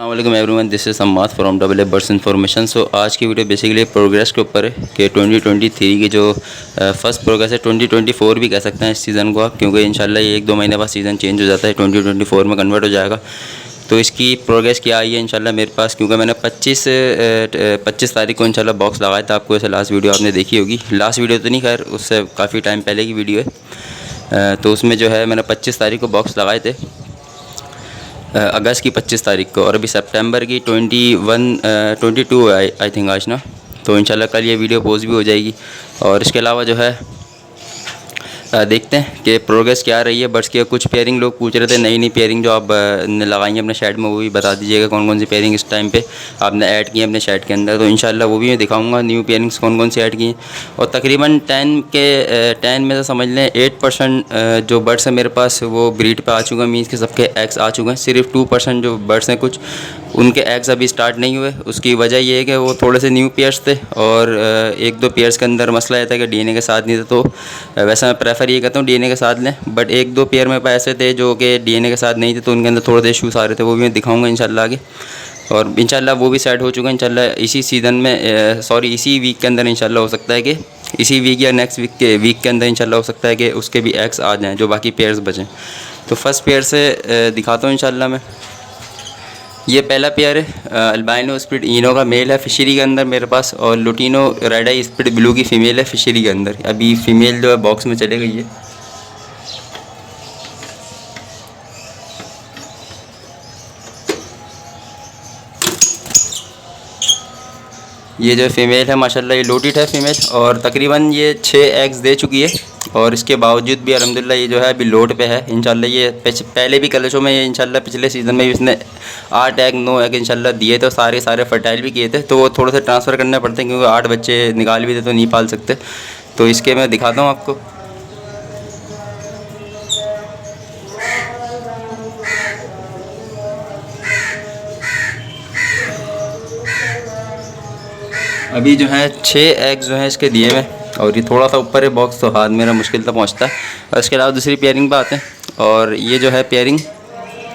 अस्सलाम everyone, this is Sammad from double A birds information. सो आज की वीडियो बेसिकली प्रोग्रेस के ऊपर है कि 2023 की जो फर्स्ट प्रोग्रेस है, 2024 भी कह सकते हैं इस सीज़न को आप, क्योंकि इंशाल्लाह ये 1-2 महीने बाद सीज़न चेंज हो जाता है, 2024 में कन्वर्ट हो जाएगा। तो इसकी प्रोग्रेस क्या आई है इंशाल्लाह मेरे पास, क्योंकि मैंने 25 तारीख को इंशाल्लाह बॉक्स लगाया था। आपको ऐसे लास्ट वीडियो आपने देखी होगी, लास्ट वीडियो तो नहीं, खैर उससे काफ़ी टाइम पहले की वीडियो है। तो उसमें जो है मैंने 25 तारीख को बॉक्स लगाए थे, अगस्त की 25 तारीख को, और अभी सितंबर की 22 आई थिंक आज ना। तो इंशाल्लाह कल ये वीडियो पोस्ट भी हो जाएगी। और इसके अलावा जो है देखते हैं कि प्रोग्रेस क्या रही है बर्ड्स की। कुछ पेयरिंग लोग पूछ रहे थे, नई पेयरिंग जो आप ने लगाई है अपने शेड में, वो भी बता दीजिएगा कौन कौन सी पेयरिंग इस टाइम पे आपने ऐड की है अपने शेड के अंदर। तो इंशाल्लाह वो भी मैं दिखाऊंगा न्यू पेयरिंग्स कौन कौन सी ऐड की हैं। और तकरीबन 10 में से समझ लें 8% जो बर्ड्स हैं मेरे पास वो ब्रीड पे आ चुके हैं, मीन्स के सबके एग्स आ चुके हैं। सिर्फ 2% जो बर्ड्स हैं कुछ उनके एग्स अभी स्टार्ट नहीं हुए। उसकी वजह ये है कि वो थोड़े से न्यू पेयर्स थे और 1-2 पेयर्स के अंदर मसला था कि डीएनए के साथ नहीं थे। तो वैसे मैं प्रेफर ये करता हूँ डीएनए के साथ लें, बट 1-2 पेयर मेरे पास ऐसे थे जो कि डीएनए के साथ नहीं थे, तो उनके अंदर थोड़े से इशूज़ आ रहे थे। वो भी मैं दिखाऊंगा इंशाल्लाह आगे, और इंशाल्लाह वो भी सेट हो चुके हैं इंशाल्लाह इसी सीज़न में, इसी वीक के अंदर इंशाल्लाह हो सकता है कि इसी वीक या नेक्स्ट वीक के अंदर इंशाल्लाह हो सकता है कि उसके भी एग्स आ जाएँ जो बाकी पेयर्स बचें। तो फर्स्ट पेयर से दिखाता हूँ इंशाल्लाह मैं। ये पहला पेयर है अल्बाइनो स्प्लिट इनो का मेल है फिशरी के अंदर मेरे पास, और lutino red eye split blue की फ़ीमेल है फिशरी के अंदर। अभी फ़ीमेल जो है बॉक्स में चले गई है। ये जो फीमेल है माशाल्लाह ये लोटेड है फीमेल, और तकरीबन ये 6 एग्स दे चुकी है। और इसके बावजूद भी अल्हम्दुलिल्लाह ये जो है अभी लोड पे है इंशाल्लाह। ये पहले भी कलशों में ये इंशाल्लाह पिछले सीज़न में भी इसने 8 एग 9 एग इंशाल्लाह दिए थे, सारे फर्टाइल भी किए थे। तो वो थोड़े से ट्रांसफ़र करने पड़ते हैं क्योंकि 8 बच्चे निकाल भी थे तो नहीं पाल सकते। तो इसके मैं दिखाता हूँ आपको। अभी जो है 6 एग्स जो है इसके दिए में, और ये थोड़ा सा ऊपर है बॉक्स तो हाथ मेरा मुश्किल से पहुंचता है। और इसके अलावा दूसरी पेयरिंग पे आते हैं, और ये जो है पेयरिंग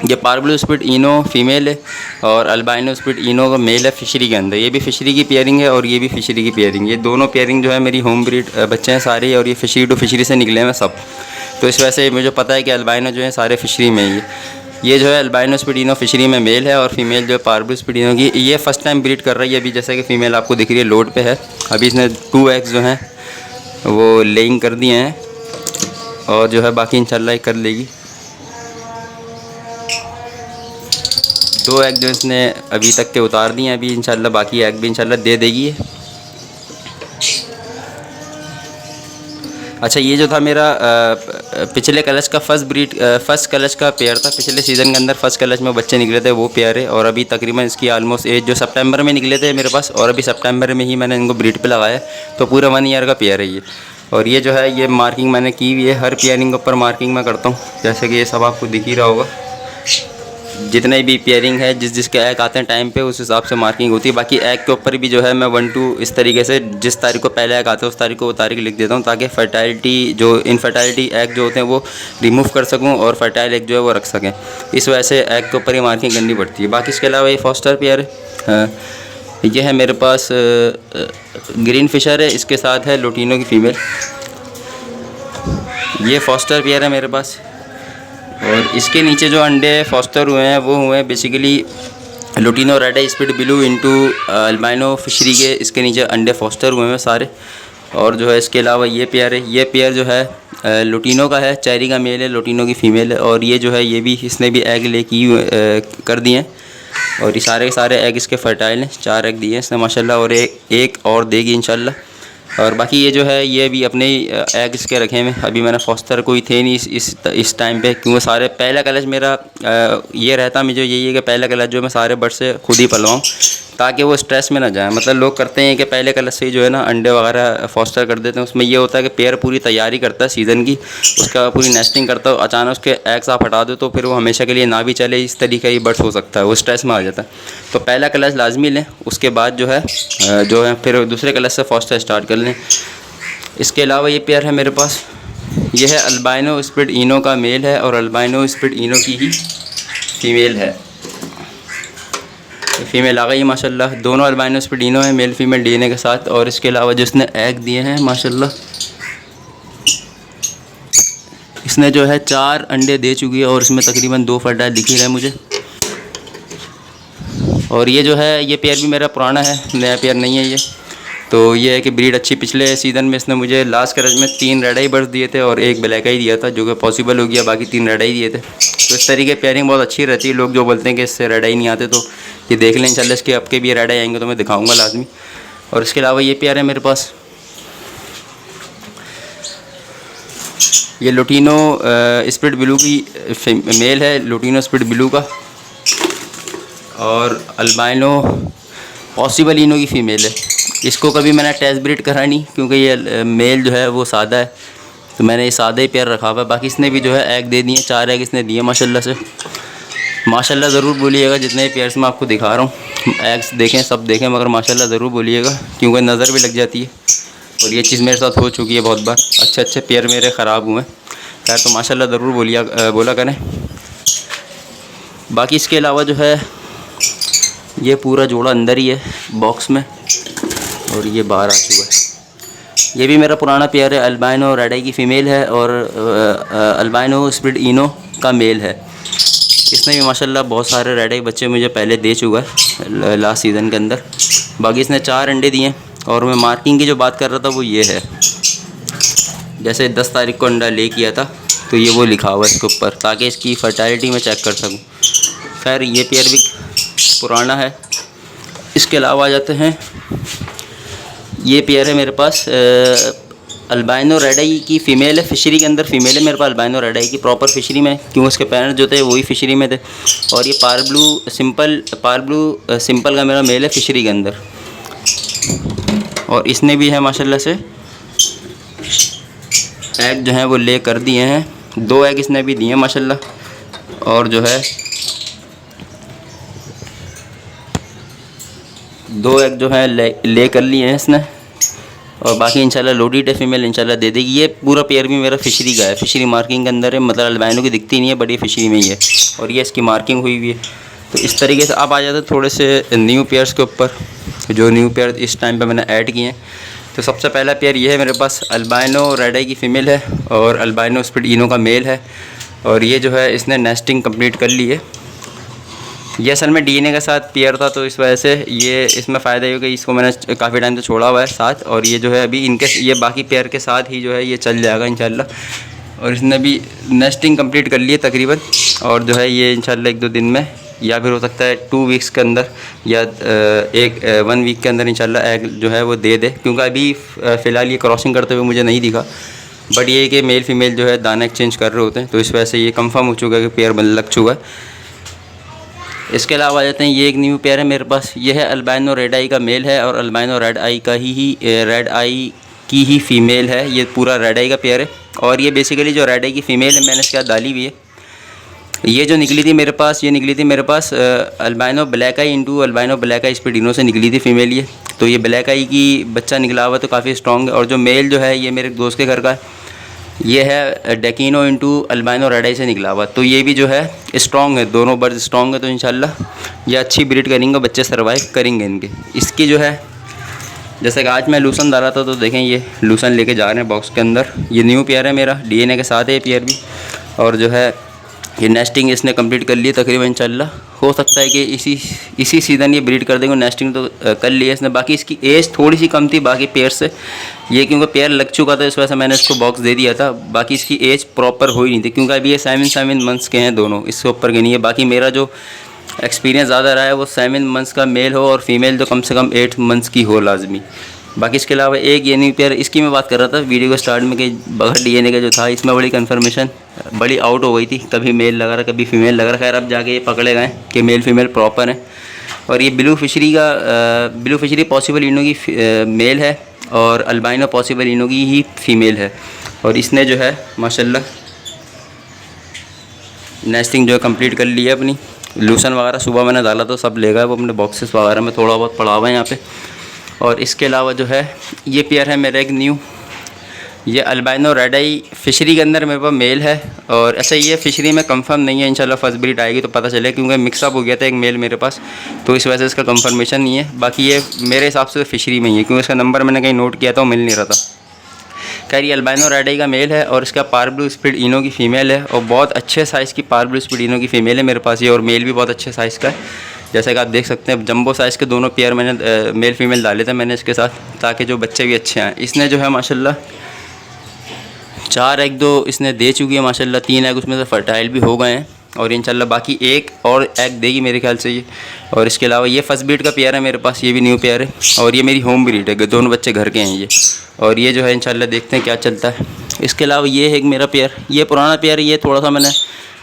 ये पारब्लू स्प्लिट इनो फीमेल है और अल्बाइनो स्प्लिट इनो का मेल है फिशरी के अंदर। ये भी फिशरी की पेयरिंग है और ये भी फिशरी की पेयरिंग। ये दोनों पेयरिंग जो है मेरी होम ब्रीड बच्चे हैं सारे, और ये फिशरी टू फिशरी से निकले हैं सब। तो इस वजह से मुझे पता है कि अल्बाइनो जो है सारे फिशरी में ही है। ये जो है अल्बाइनो स्पिडिनो फिशरी में मेल है, और फीमेल जो है पारब्लू स्पिडिनो की ये फ़र्स्ट टाइम ब्रीड कर रही है अभी। जैसे कि फ़ीमेल आपको दिख रही है लोड पे है। अभी इसने 2 एग्स जो हैं वो लेइंग कर दिए हैं, और जो है बाकी इंशाल्लाह कर लेगी। 2 एग जो इसने अभी तक के उतार दिए हैं, अभी इंशाल्लाह बाकी एग भी इंशाल्लाह दे देगी। अच्छा, ये जो था मेरा पिछले कलश का फर्स्ट कलश का पेयर था। पिछले सीज़न के अंदर फर्स्ट कलश में बच्चे निकले थे, वो पेयर है। और अभी तकरीबन इसकी ऑलमोस्ट एज जो सितंबर में निकले थे मेरे पास, और अभी सितंबर में ही मैंने इनको ब्रीड पे लगाया। तो पूरा 1 ईयर का पेयर है ये। और ये जो है ये मार्किंग मैंने की हुई है, हर पेयरिंग के ऊपर मार्किंग मैं करता हूँ। जैसे कि ये सब आपको दिख ही रहा होगा, जितने भी पेयरिंग है जिसके एग आते हैं टाइम पे उस हिसाब से मार्किंग होती है। बाकी एग के ऊपर भी जो है मैं 1-2 इस तरीके से जिस तारीख को पहले एग आते हैं उस तारीख को वो तारीख लिख देता हूँ, ताकि फर्टाइलिटी जो इनफर्टाइलिटी एग जो होते हैं वो रिमूव कर सकूँ और फर्टाइल एग जो है वो रख सकें। इस वजह से एग के ऊपर ही मार्किंग करनी पड़ती है। बाकी इसके अलावा ये फॉस्टर पेयर है, ये है मेरे पास ग्रीन फिशर है, इसके साथ है लुटिनो की फ़ीमेल। ये फॉस्टर पेयर है मेरे पास, और इसके नीचे जो अंडे फॉस्टर हुए हैं वो हुए हैं basically lutino red eye split blue into albino fischeri के। इसके नीचे अंडे फॉस्टर हुए हैं सारे। और जो है इसके अलावा ये पेयर है, ये पेयर जो है लुटिनो का है, चेरी का मेल है, लुटिनो की फ़ीमेल है। और ये जो है ये भी इसने भी एग ले की कर दिए हैं, और ये सारे के सारे एग इसके फर्टाइल हैं। 4 एग दिए हैं इसने माशाल्लाह, और एक और देगी इंशाल्लाह। और बाकी ये जो है ये भी अपने एग इसके रखे हैं। अभी मैंने फॉस्टर कोई थे नहीं इस टाइम पे, क्योंकि सारे पहला कलश मेरा ये रहता मुझे यही है कि पहला कलश जो मैं सारे बर्ड से खुद ही पलवाऊँ, ताकि वो स्ट्रेस में ना जाए। मतलब लोग करते हैं कि पहले कलश से ही जो है ना अंडे वगैरह फॉस्टर कर देते हैं। उसमें ये होता है कि पेयर पूरी तैयारी करता है सीज़न की, उसका पूरी नेस्टिंग करता है, अचानक उसके एग्स आप हटा दो तो फिर वो हमेशा के लिए ना भी चले, इस तरीके ही बर्ड्स हो सकता है, वो स्ट्रेस में आ जाता है। तो पहला कलश लाजमी लें, उसके बाद जो है फिर दूसरे कलश से फॉस्टर स्टार्ट कर लें। इसके अलावा ये पेयर है मेरे पास, ये है अल्बाइनो स्प्लिट इनो का मेल है और अल्बाइनो स्प्लिट इनो की ही फीमेल है। फ़ीमेल आ गई है माशाल्लाह। दोनों अल्बाइनो स्पिडिनो है, मेल फीमेल डीएनए के साथ। और इसके अलावा जो इसने एग दिए हैं माशाल्लाह, इसने जो है 4 अंडे दे चुकी है और इसमें तकरीबन 2 फर्टाइल दिख ही रहे हैं मुझे। और ये जो है ये पेयर भी मेरा पुराना है, नया पेयर नहीं है ये। तो ये है कि ब्रीड अच्छी, पिछले सीज़न में इसने मुझे लास्ट करज में 3 रेड आई बर्ड्स दिए थे और 1 ब्लैक आई दिया था, जो कि पॉसिबल हो गया, बाकी 3 रेड आई दिए थे। तो इस तरीके पेयरिंग बहुत अच्छी रहती है। लोग जो बोलते हैं कि इससे रेड आई नहीं आते, तो ये देख लें इंशाल्लाह। इसके अब के भी रेड आई आएंगे तो मैं दिखाऊँगा लाजमी। और इसके अलावा ये पेयर है मेरे पास, ये लुटिनो स्प्लिट ब्लू की मेल है, लुटिनो स्प्लिट ब्लू का। और अल्बाइनो पॉसिबल इनो की फ़ीमेल है। इसको कभी मैंने टेस्ट ब्रीड करा नहीं, क्योंकि ये मेल जो है वो सादा है, तो मैंने ये सादा ही पेयर रखा हुआ है। बाकी इसने भी जो है एग दे दिए, 4 एग इसने दिए माशाल्लाह से। माशाल्लाह ज़रूर बोलिएगा, जितने पेयर्स मैं आपको दिखा रहा हूँ, एग्स देखें, सब देखें, मगर माशाल्लाह ज़रूर बोलिएगा, क्योंकि नज़र भी लग जाती है। और ये चीज़ मेरे साथ हो चुकी है बहुत बार, अच्छे पेयर मेरे ख़राब हुए खैर। तो माशाल्लाह ज़रूर बोला करें। बाकी इसके अलावा जो है ये पूरा जोड़ा अंदर ही है बॉक्स में, और ये बाहर आ चुका है। ये भी मेरा पुराना पेयर है, अल्बाइनो रेड आई की फ़ीमेल है और अल्बाइनो स्प्लिट इनो का मेल है। इसने भी माशाल्लाह बहुत सारे रेड आई बच्चे मुझे पहले दे चुका है लास्ट सीज़न के अंदर। बाकी इसने 4 अंडे दिए। और मैं मार्किंग की जो बात कर रहा था वो ये है, जैसे 10 तारीख को अंडा ले किया था, तो ये वो लिखा हुआ है इसके ऊपर, ताकि इसकी फर्टाइलिटी मैं चेक कर सकूँ। खैर ये पेयर भी पुराना है। इसके अलावा आ जाते हैं, ये पेयर है मेरे पास अल्बाइनो रेड आई की फ़ीमेल है, फिशरी के अंदर फ़ीमेल है मेरे पास अल्बाइनो रेड आई की, प्रॉपर फिशरी में, क्यों उसके पेरेंट्स जो थे वही फिशरी में थे। और ये पार ब्लू सिंपल का मेरा मेल है फिशरी के अंदर। और इसने भी है माशाल्लाह से एग जो हैं वो ले कर दिए हैं, 2 एग इसने भी दिए हैं माशाल्लाह। और जो है 2 एग जो है ले कर लिए हैं इसने। और बाकी इंशाल्लाह लोडेड है फीमेल, इंशाल्लाह दे देगी। ये पूरा पेयर भी मेरा फिशरी का है, फिशरी मार्किंग के अंदर है, मतलब अल्बाइनो की दिखती नहीं है, बड़ी फिशरी में ही है। और ये इसकी मार्किंग हुई हुई है। तो इस तरीके से अब आ जाते थोड़े से न्यू पेयर्स के ऊपर, जो न्यू पेयर इस टाइम पे मैंने ऐड किए हैं। तो सबसे पहला पेयर ये है मेरे पास, अल्बाइनो रेड आई की फ़ीमेल है और अल्बाइनो स्प्लिट इनो का मेल है। और ये जो है इसने नेस्टिंग कंप्लीट कर ली है। ये असल में डीएनए के साथ पेयर था, तो इस वजह से ये इसमें फ़ायदा ये हो कि इसको मैंने काफ़ी टाइम से छोड़ा हुआ है साथ। और ये जो है अभी इनके ये बाकी पेयर के साथ ही जो है ये चल जाएगा इंशाल्लाह। और इसने भी नेस्टिंग कंप्लीट कर ली है तकरीबन। और जो है ये इंशाल्लाह 1-2 दिन में, या फिर हो सकता है 2 वीक्स के अंदर, या 1 वीक के अंदर इंशाल्लाह एग जो है वो दे दे। क्योंकि अभी फ़िलहाल ये क्रॉसिंग करते हुए मुझे नहीं दिखा, बट ये कि मेल फीमेल जो है दाना एक्सचेंज कर रहे होते हैं, तो इस वजह से ये कंफर्म हो चुका है कि पेयर लग चुका है। इसके अलावा आ जाते हैं, ये एक न्यू पेयर है मेरे पास, ये है अल्बाइनो रेड आई का मेल है और अल्बाइनो रेड आई की ही फ़ीमेल है। ये पूरा रेड आई का पेयर है। और ये बेसिकली जो रेड आई की फ़ीमेल है मैंने इसके साथ डाली हुई है। ये जो निकली थी मेरे पास, अल्बाइनो ब्लैक आई इंटू अल्बाइनो ब्लैक आई स्पिडिनो से निकली थी फ़ीमेल ये। तो ये ब्लैक आई की बच्चा निकला हुआ तो काफ़ी स्ट्रॉन्ग है। और जो मेल जो है ये मेरे दोस्त के घर का है, ये है डेकिनो इंटू अल्बाइनो रेड आई से निकला हुआ। तो ये भी जो है स्ट्रॉन्ग है, दोनों बर्ड स्ट्रॉन्ग है। तो इंशाल्लाह ये अच्छी ब्रीड करेंगे, बच्चे सर्वाइव करेंगे इनके। इसकी जो है, जैसे कि आज मैं लूसन डाला था, तो देखें ये लूसन लेके जा रहे हैं बॉक्स के अंदर। ये न्यू पेयर है मेरा, डीएनए के साथ है ये पेयर भी। और जो है ये नेस्टिंग इसने कंप्लीट कर ली है तकरीबन इंशाल्लाह। हो सकता है कि इसी सीज़न ये ब्रीड कर देंगे। नेस्टिंग तो कर ली है इसने। बाकी इसकी एज थोड़ी सी कम थी बाकी पेयर से, ये क्योंकि पेयर लग चुका था इस वजह से मैंने इसको बॉक्स दे दिया था। बाकी इसकी एज प्रॉपर हो ही नहीं थी, क्योंकि अभी ये 7 मंथ्स के हैं दोनों, इससे ऊपर के नहीं है। बाकी मेरा जो एक्सपीरियंस ज़्यादा रहा है वो 7 मंथ्स का मेल हो और फीमेल जो कम से कम 8 मंथ्स की हो लाजमी। बाकी इसके अलावा एक ये न्यू पेयर, इसकी मैं बात कर रहा था वीडियो के स्टार्ट में, कि बगैर डीएनए का जो था इसमें बड़ी कन्फर्मेशन बड़ी आउट हो गई थी, कभी मेल लगा रहा कभी फीमेल लग रहा। खैर अब जाके ये पकड़े गए कि मेल फीमेल प्रॉपर है। और ये ब्लू फिशरी पॉसिबल इनो की मेल है और अल्बाइनो पॉसिबल इनो की ही फीमेल है। और इसने जो है माशाल्लाह नेस्टिंग जो है कंप्लीट कर ली है अपनी। लूसन वगैरह सुबह मैंने डाला तो सब ले गए वो अपने बॉक्सेस वगैरह में, थोड़ा बहुत पड़ा हुआ है यहाँ पे। और इसके अलावा जो है ये पेयर है मेरा एक न्यू, ये अल्बाइनो रेड आई फिशरी के अंदर मेरे पास मेल है। और अच्छा ये फिशरी में कंफर्म नहीं है, इंशाल्लाह फर्स्ट ब्रीड आएगी तो पता चले, क्योंकि मिक्सअप हो गया था एक मेल मेरे पास, तो इस वजह से इसका कंफर्मेशन नहीं है। बाकी ये मेरे हिसाब से फिशरी में ही है, क्योंकि इसका नंबर मैंने कहीं नोट किया था वो मिल नहीं रहा था। खैर ये अल्बाइनो रेड आई का मेल है और इसका पार ब्लू स्पीड इनो की फ़ीमेल है, और बहुत अच्छे साइज़ की पार ब्लू स्पीड इनो की फ़ीमेल है मेरे पास ये, और मेल भी बहुत अच्छे साइज़ का है। जैसा कि आप देख सकते हैं जंबो साइज़ के दोनों पेयर मैंने मेल फीमेल डाले थे मैंने इसके साथ, ताकि जो बच्चे भी अच्छे आएँ। इसने जो है माशाल्लाह 4 एग दो इसने दे चुकी है माशाल्लाह, 3 एग उसमें से फर्टाइल भी हो गए हैं, और इंशाल्लाह बाकी एक और एग देगी मेरे ख्याल से ये। और इसके अलावा ये फर्स्ट ब्रीड का पेयर है मेरे पास, ये भी न्यू पेयर है, और ये मेरी होम ब्रीड है, दोनों बच्चे घर के हैं ये। और ये जो है इंशाल्लाह देखते हैं क्या चलता है। इसके अलावा ये है एक मेरा पेयर, ये पुराना पेयर है, ये थोड़ा सा मैंने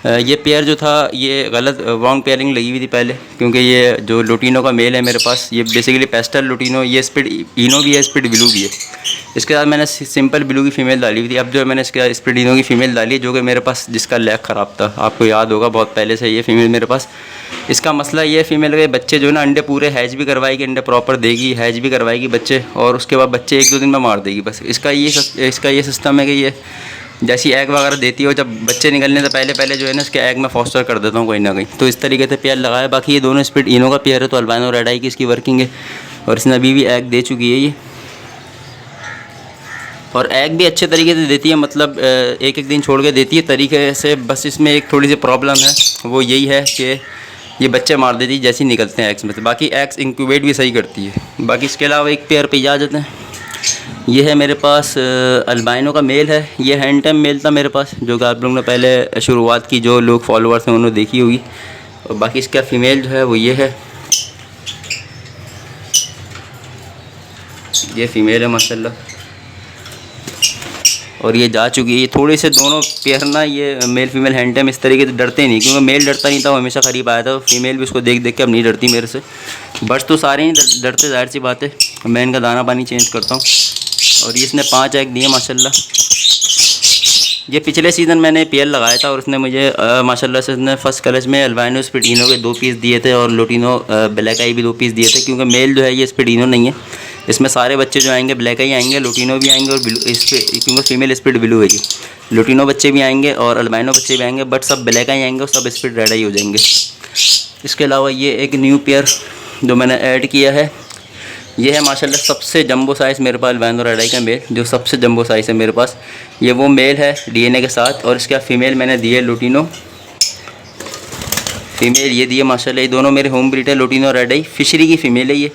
ये पेयर जो था ये गलत रॉन्ग पेयरिंग लगी हुई थी पहले, क्योंकि ये जो लुटिनो का मेल है मेरे पास ये बेसिकली पेस्टल लुटिनो, ये स्पीड इनो भी है, स्पीड ब्लू भी है। इसके साथ मैंने सिंपल ब्लू की फ़ीमेल डाली हुई थी, अब जो मैंने इसके स्पीड इनो की फ़ीमेल डाली है, जो कि मेरे पास जिसका लैग ख़राब था, आपको याद होगा बहुत पहले से ये फ़ीमेल मेरे पास। इसका मसला ये फ़ीमेल के बच्चे जो है ना अंडे पूरे हैच भी करवाएगी, अंडे प्रॉपर देगी, हैच भी करवाएगी बच्चे, और उसके बाद बच्चे 1-2 दिन में मार देगी बस। इसका ये सिस्टम है कि ये जैसी एग वगैरह देती हो, जब बच्चे निकलने से पहले जो है ना इसके एग में फॉस्टर कर देता हूँ कहीं ना कहीं, तो इस तरीके से पेयर लगाया। बाकी ये दोनों स्पीड इनो का पेयर है, तो अल्बाइनो रेड आई की इसकी वर्किंग है, और इसने अभी भी एग दे चुकी है ये, और एग भी अच्छे तरीके से देती है, मतलब एक दिन छोड़ के देती है तरीके से। बस इसमें एक थोड़ी सी प्रॉब्लम है, वो यही है कि ये बच्चे मार देती है जैसे ही निकलते हैं एग्स में से। बाकी एग्स इंक्यूबेट भी सही करती है। बाकी इसके अलावा एक पेयर पे आ जाते हैं, ये है मेरे पास अल्बाइनो का मेल है, ये हैंड टाइम मेल था मेरे पास, जो कि आप लोगों ने पहले शुरुआत की जो लोग फॉलोअर्स हैं उन्होंने देखी होगी। और बाकी इसका फ़ीमेल जो है वो ये है, ये फ़ीमेल है माशाल्लाह, और ये जा चुकी है। ये थोड़े से दोनों पेयर ना ये मेल फीमेल हैंड टाइम इस तरीके से डरते नहीं, क्योंकि मेल डरता नहीं था, वो हमेशा करीब आया था, फीमेल भी उसको देख देख के अब नहीं डरती मेरे से। बर्ड्स तो सारे ही डरते, जाहिर सी बात है। मैं इनका दाना पानी चेंज करता हूँ, और ये इसने 5 एग दिए माशाल्लाह। ये पिछले सीज़न मैंने पेयर लगाया था, और उसने मुझे माशाल्लाह से इसने फर्स्ट कलच में अल्बाइनो स्पीडिनो के 2 पीस दिए थे, और लुटिनो ब्लैक आई भी 2 पीस दिए थे, क्योंकि मेल जो है ये स्पीडिनो नहीं है, इसमें सारे बच्चे जो आएंगे ब्लैक आई आएंगे, लुटिनो भी आएंगे, और ब्लू इस पर क्योंकि फीमेल स्पीड ब्लू है ये, लुटिनो बच्चे भी आएंगे और अल्बाइनो बच्चे भी आएंगे, बट सब ब्लैक आई आएंगे और सब स्पीड रेड आई हो जाएंगे। इसके अलावा ये एक न्यू पेयर जो मैंने ऐड किया है, ये है माशाल्लाह सबसे जंबो साइज़ मेरे पास अल्बाइनो रेड आई का मेल, जो सबसे जंबो साइज़ है मेरे पास, ये वो मेल है डीएनए के साथ। और इसका फ़ीमेल मैंने दी है लुटिनो, फ़ीमेल ये दी है माशाल्लाह। ये दोनों मेरे होम ब्रीड है, लुटिनो रेड आई फिशरी की फ़ीमेल है, ये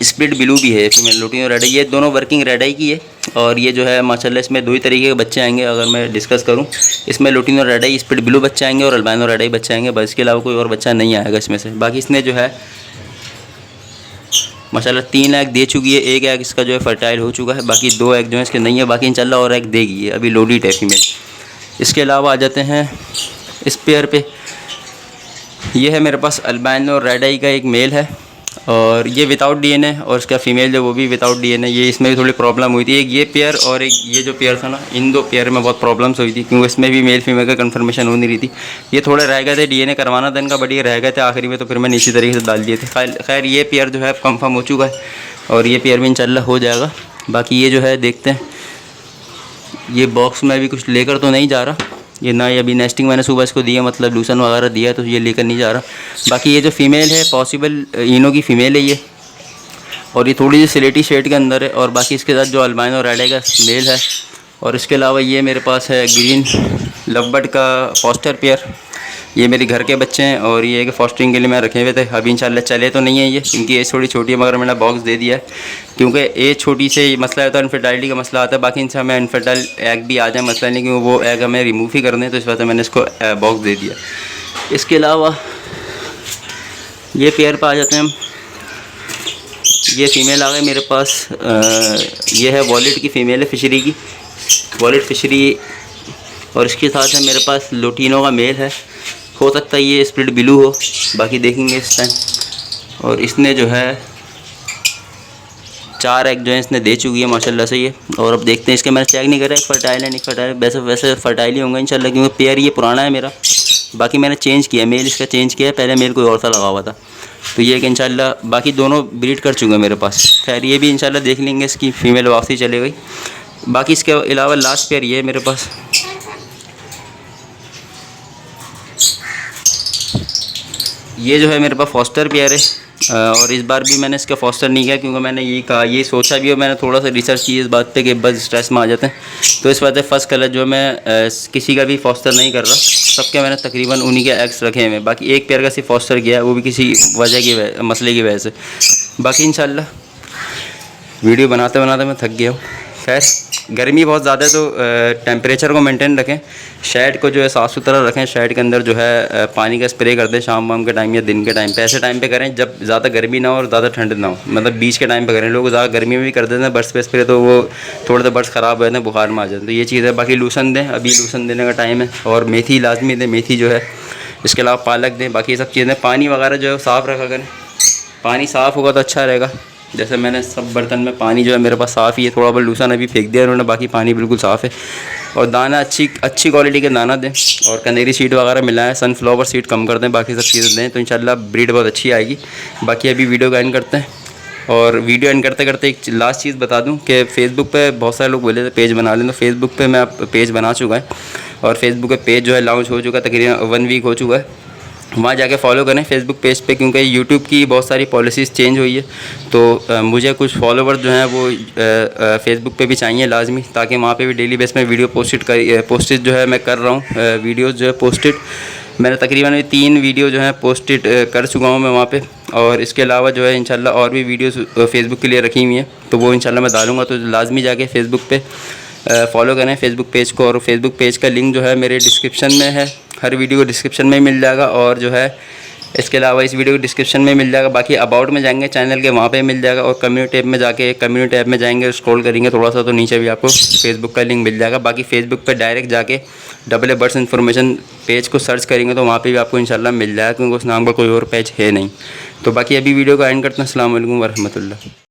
स्प्लिट ब्लू भी है फीमेल लुटिनो रेड आई, ये दोनों वर्किंग रेड आई की है। और ये जो है माशाल्लाह इसमें 2 ही तरीके के बच्चे आएंगे, अगर मैं डिस्कस करूं इसमें lutino red eye split blue बच्चे आएंगे और अल्बाइनो रेड आई बच्चे आएंगे, बस इसके अलावा कोई और बच्चा नहीं आएगा इसमें से। बाकी इसने जो है माशाल्लाह 3 एग दे चुकी है, 1 एग इसका जो है फर्टाइल हो चुका है, बाकी 2 एग जो है इसके नहीं है, बाकी इंशाल्लाह और एग देगी ये, अभी लोडेड है फीमेल। इसके अलावा आ जाते हैं इस पेयर पे, ये है मेरे पास अल्बाइनो रेड आई का एक मेल है, और ये विदाउट डीएनए, और इसका फ़ीमेल जो वो भी विदाउट डीएनए। ये इसमें भी थोड़ी प्रॉब्लम हुई थी, एक ये पेयर और एक ये जो पेयर था ना, इन 2 पेयर में बहुत प्रॉब्लम्स हुई थी, क्योंकि इसमें भी मेल फीमेल का कंफर्मेशन हो नहीं रही थी। ये थोड़े रह गए थे, डीएनए करवाना था इनका, बट ये रह गए थे आखिरी में, तो फिर मैंने इसी तरीके से डाल दिए थे। खैर ये पेयर जो है कन्फर्म हो चुका है, और ये पेयर भी इंशाल्लाह हो जाएगा। बाकी ये जो है देखते हैं, ये बॉक्स में अभी कुछ लेकर तो नहीं जा रहा, ये ना, ये अभी नेस्टिंग मैंने सुबह इसको दिया, मतलब लूसन वगैरह दिया, तो ये लेकर नहीं जा रहा। बाकी ये जो फ़ीमेल है पॉसिबल इनो की फ़ीमेल है ये, और ये थोड़ी सी सिलेटी शेड के अंदर है। और बाकी इसके साथ जो अल्बाइनो रेड आई का मेल है, और इसके अलावा ये मेरे पास है ग्रीन लवबर्ड का फॉस्टर पेयर, ये मेरे घर के बच्चे हैं, और ये कि फॉस्टरिंग के लिए मैं रखे हुए थे। अभी इंशाल्लाह चले तो नहीं है ये, इनकी एज थोड़ी छोटी है, मगर मैंने बॉक्स दे दिया है, क्योंकि एज छोटी से मसला होता है, इनफर्टाइलिटी का मसला आता है। बाकी इनसे हमें इनफर्टाइल एग भी आ जाए मसला नहीं, क्योंकि वो एग हमें रिमूव ही करने हैं, तो इस वजह से मैंने इसको बॉक्स दे दिया। इसके अलावा ये पेयर पर आ जाते हैं हम, ये फ़ीमेल आ गए मेरे पास, ये है वॉलेट की फ़ीमेल है, फिशरी की वॉलेट फिशरी, और इसके साथ है मेरे पास लुटिनो का मेल है, हो सकता है ये स्प्लिट ब्लू हो, बाकी देखेंगे इस टाइम। और इसने जो है 4 एग जो है इसने दे चुकी है माशाल्लाह से ये, और अब देखते हैं, इसके मैंने चेक नहीं करा एक फर्टाइल है नहीं फर्टाइल, वैसे फर्टाइल ही होंगे इंशाल्लाह, क्योंकि पेयर ये पुराना है मेरा। बाकी मैंने चेंज किया, मेल इसका चेंज किया है, पहले मेल कोई और सा लगा हुआ था, तो ये कि इंशाल्लाह बाकी दोनों ब्रीड कर चुके हैं मेरे पास। खैर ये भी इंशाल्लाह देख लेंगे, इसकी फ़ीमेल वापसी चले गई। बाकी इसके अलावा लास्ट पेयर ये है मेरे पास। ये जो है मेरे पास फॉस्टर पेयर है, और इस बार भी मैंने इसका फॉस्टर नहीं किया क्योंकि मैंने ये कहा, ये सोचा भी, और मैंने थोड़ा सा रिसर्च की इस बात पे कि बस स्ट्रेस में आ जाते हैं, तो इस वजह से फ़र्स्ट कलर जो मैं किसी का भी फॉस्टर नहीं कर रहा, सबके मैंने तकरीबन उन्हीं के एग्स रखे हुए। बाकी एक पेयर का सिर्फ फॉस्टर किया है, वो भी किसी वजह की मसले की वजह से। बाकी इंशाल्लाह वीडियो बनाते बनाते मैं थक गया हूँ। खैर गर्मी बहुत ज़्यादा है तो टेम्परेचर को मेंटेन रखें, शेड को जो है साफ़ सुथरा रखें, शेड के अंदर जो है पानी का स्प्रे कर दें शाम वाम के टाइम या दिन के टाइम पे। ऐसे टाइम पे करें जब ज़्यादा गर्मी ना हो और ज़्यादा ठंड ना हो, मतलब बीच के टाइम पे करें। लोग ज़्यादा गर्मी में भी कर देते हैं बर्ड्स पे स्प्रे, तो वो थोड़ा सा बर्ड्स ख़राब हो जाते हैं, बुखार में आ जाते हैं, तो ये चीज़ है। बाकी लूसन दें, अभी लूसन देने का टाइम है, और मेथी लाजमी दें, मेथी जो है। इसके अलावा पालक दें, बाकी ये सब चीज़ें। पानी वगैरह जो है साफ़ रखा करें, पानी साफ़ होगा तो अच्छा रहेगा। जैसे मैंने सब बर्तन में पानी जो है मेरे पास साफ़ ही है, थोड़ा बहुत लूसन अभी फेंक दिया उन्होंने, बाकी पानी बिल्कुल साफ़ है। और दाना अच्छी क्वालिटी के दाना दें, और कनेरी सीड वगैरह मिलाएं, सनफ्लावर सीड कम कर दें, बाकी सब चीज़ें दें, तो इंशाल्लाह ब्रीड बहुत अच्छी आएगी। बाकी अभी वीडियो का एंड करते हैं, और वीडियो एंड करते करते एक लास्ट चीज़ बता दूं कि फ़ेसबुक पे बहुत सारे लोग बोले थे पेज बना लें, तो फेसबुक पे मैं पेज बना चुका है, और फेसबुक पे पेज जो है लॉन्च हो चुका है, तकरीबन 1 वीक हो चुका है। वहाँ जाके फॉलो करें फेसबुक पेज पे, क्योंकि यूट्यूब की बहुत सारी पॉलिसीज़ चेंज हुई है, तो मुझे कुछ फॉलोवर जो हैं वो फेसबुक पे भी चाहिए लाजमी, ताकि वहाँ पे भी डेली बेस में वीडियो पोस्टेड जो है मैं कर रहा हूँ, वीडियोस जो है पोस्टेड मैंने तकरीबन 3 वीडियो जो है पोस्टेड कर चुका हूँ मैं वहाँ पे। और इसके अलावा जो है इंशाल्लाह और भी वीडियोस फेसबुक के लिए रखी हुई हैं, तो वो इंशाल्लाह मैं डालूँगा, तो लाजमी जाके फेसबुक पे फॉलो करें फेसबुक पेज को। और फेसबुक पेज का लिंक जो है मेरे डिस्क्रिप्शन में है, हर वीडियो को डिस्क्रिप्शन में मिल जाएगा, और जो है इसके अलावा इस वीडियो को डिस्क्रिप्शन में मिल जाएगा। बाकी अबाउट में जाएंगे चैनल के, वहाँ पे मिल जाएगा, और कम्युनिटी ऐप में जाके कम्युनिटी ऐप में जाएंगे, स्क्रॉल करेंगे थोड़ा सा तो नीचे भी आपको फेसबुक का लिंक मिल जाएगा। बाकी फेसबुक पे डायरेक्ट जाके AA बर्ड्स इन्फॉर्मेशन पेज को सर्च करेंगे तो वहाँ पे भी आपको इंशाल्लाह मिल जाएगा, क्योंकि उस नाम का कोई और पेज है नहीं। तो बाकी अभी वीडियो को एंड करते हैं। अस्सलाम वालेकुम वरहमतुल्लाह।